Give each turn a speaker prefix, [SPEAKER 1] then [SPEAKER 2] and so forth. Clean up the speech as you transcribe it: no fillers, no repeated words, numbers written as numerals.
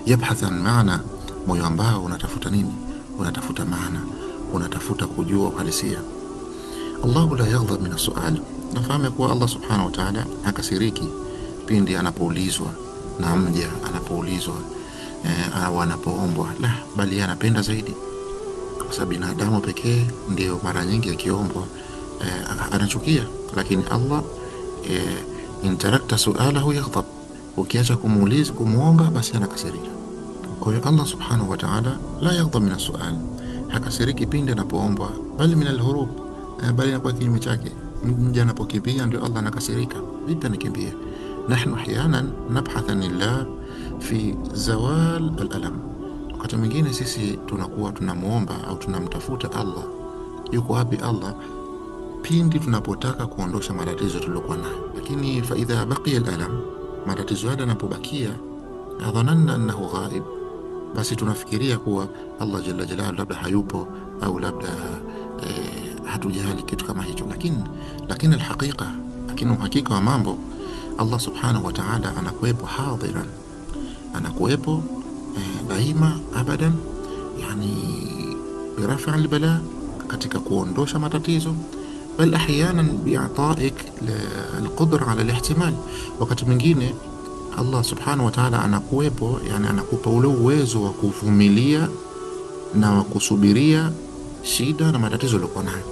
[SPEAKER 1] yabhathan maana, moyo ambao unatafuta nini? Unatafuta maana, unatafuta kujua uhalisia. Allahu la yaghdab min as-su'al. Nafahamu kuwa Allah subhanahu wa ta'ala hakasiriki pindi anapoulizwa na mja, anapoulizwa au anapoombwa, la bali anapenda zaidi, kwa sababu binadamu pekee ndio mara nyingi akiombwa anachukia, lakini Allah in tarakta su'alahu yaghdab, ukiacha kumuuliza kumuomba basi anakasirika. Kwa hiyo Allah subhanahu wa ta'ala la yaghdab min as-su'al, hakasiriki pindi anapoombwa, bali min al-hurub, bali kwa kinyume chake. Mja anapokimbia ndio Allah anakasirika. Vipi anikimbie? Nahnu ahyanan nabhatha lillah fi zawal al-alam, wakati mwingine sisi tunakuwa tunamuomba au tunamtafuta Allah, yuko wapi Allah, pindi tunapotaka kuondosha matatizo tuliyokuwa nayo. Lakini fa idha baqiya al-alam, matatizo yale yanapobakia, dhananna annahu ghaib, basi tunafikiria kuwa Allah jalla jalaluhu labda hayupo au labda hatujali kitu kama hicho. Lakini alhaqiqa, lakini uhakika wa mambo, Allah subhanahu wa ta'ala anakuwepo hadiran, anakuwepo daima abadan, yani birafa albala, katika kuondosha matatizo, bal ahyanan bi'ata'ik alqudra ala alihtimal. Wakati mwingine Allah subhanahu wa ta'ala anakuwepo, yani anakupa ule uwezo wa kuvumilia na wa kusubiria shida na matatizo uliokuwa nayo.